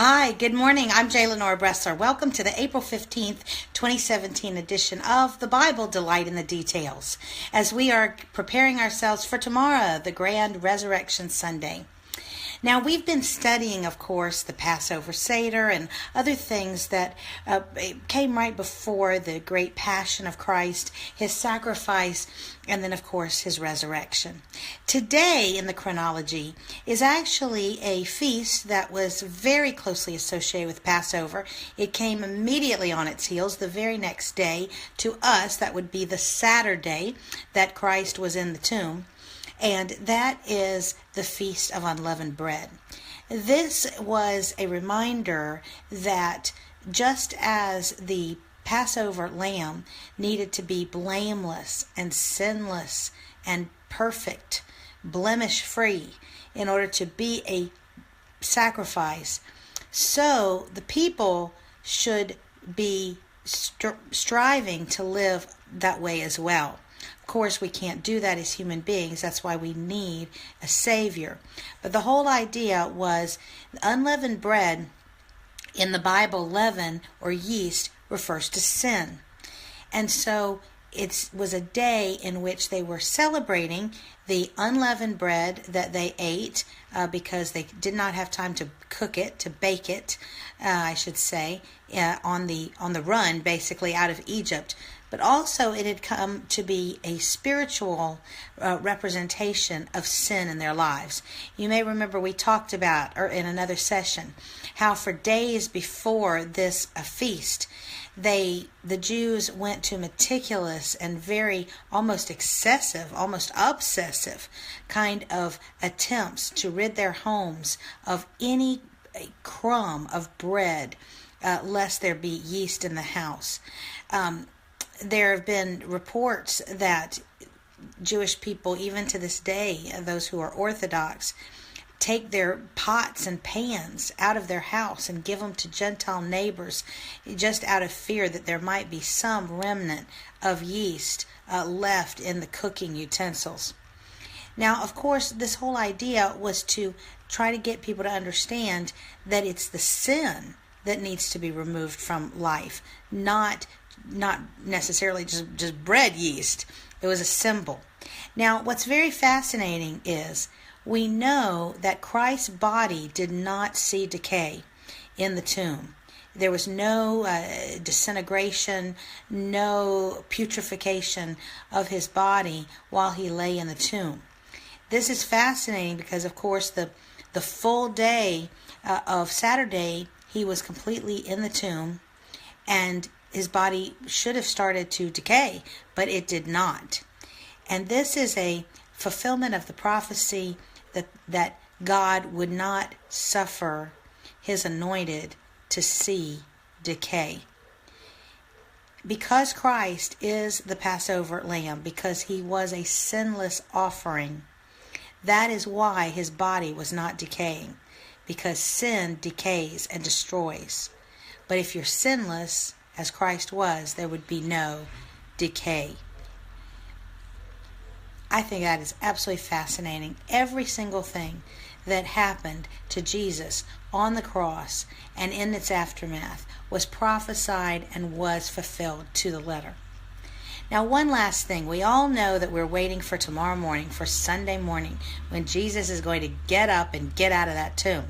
Hi, good morning. I'm Lenora Bresler. Welcome to the April 15th, 2017 edition of the Bible Delight in the Details, as we are preparing ourselves for tomorrow, the Grand Resurrection Sunday. Now, we've been studying, of course, the Passover Seder and other things that came right before the great passion of Christ, his sacrifice, and then, of course, his resurrection. Today, in the chronology, is actually a feast that was very closely associated with Passover. It came immediately on its heels, the very next day. To us, that would be the Saturday that Christ was in the tomb. And that is the Feast of Unleavened Bread. This was a reminder that just as the Passover lamb needed to be blameless and sinless and perfect, blemish-free, in order to be a sacrifice, so the people should be striving to live that way as well. Of course, we can't do that as human beings. That's why we need a Savior. But the whole idea was unleavened bread in the Bible, leaven or yeast refers to sin. And so it was a day in which they were celebrating the unleavened bread that they ate because they did not have time to cook it, to bake it, I should say, on the run, basically, out of Egypt. But also it had come to be a spiritual representation of sin in their lives. You may remember we talked about, or in another session, how for days before this feast, the Jews went to meticulous and very almost excessive, almost obsessive kind of attempts to rid their homes of any crumb of bread, lest there be yeast in the house. There have been reports that Jewish people, even to this day, those who are Orthodox, take their pots and pans out of their house and give them to Gentile neighbors just out of fear that there might be some remnant of yeast left in the cooking utensils. Now, of course, this whole idea was to try to get people to understand that it's the sin that needs to be removed from life, not necessarily just bread yeast. It was a symbol. Now, what's very fascinating is we know that Christ's body did not see decay in the tomb. There was no disintegration, no putrefaction of his body while he lay in the tomb. This is fascinating because, of course, the full day of Saturday, he was completely in the tomb, and his body should have started to decay, but it did not. And this is a fulfillment of the prophecy that God would not suffer his anointed to see decay. Because Christ is the Passover lamb, because he was a sinless offering, that is why his body was not decaying, because sin decays and destroys. But if you're sinless, as Christ was, there would be no decay. I think that is absolutely fascinating. Every single thing that happened to Jesus on the cross and in its aftermath was prophesied and was fulfilled to the letter. Now, one last thing. We all know that we're waiting for tomorrow morning, for Sunday morning, when Jesus is going to get up and get out of that tomb.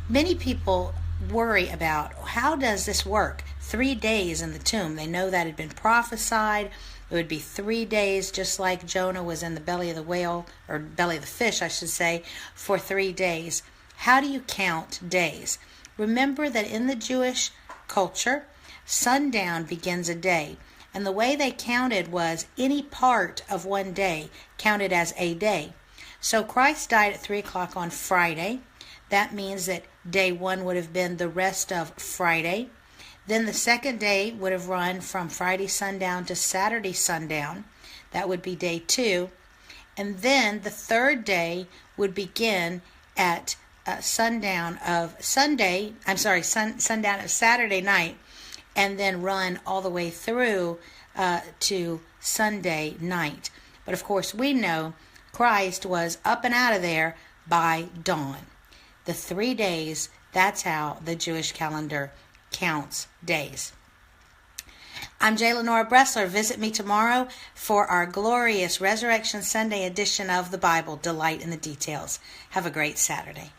Many people worry about, how does this work? 3 days in the tomb. They know that had been prophesied. It would be 3 days, just like Jonah was in the belly of the whale, or belly of the fish, I should say, for 3 days. How do you count days? Remember that in the Jewish culture, sundown begins a day. And the way they counted was any part of one day counted as a day. So Christ died at 3 o'clock on Friday. That means that day 1 would have been the rest of Friday. Then the second day would have run from Friday sundown to Saturday sundown. That would be day 2. And then the third day would begin at sundown of Saturday night, and then run all the way through to Sunday night. But of course, we know Christ was up and out of there by dawn. The 3 days That's how the Jewish calendar counts days. I'm Lenora Bresler. Visit me tomorrow for our glorious Resurrection Sunday edition of the Bible, Delight in the Details. Have a great Saturday.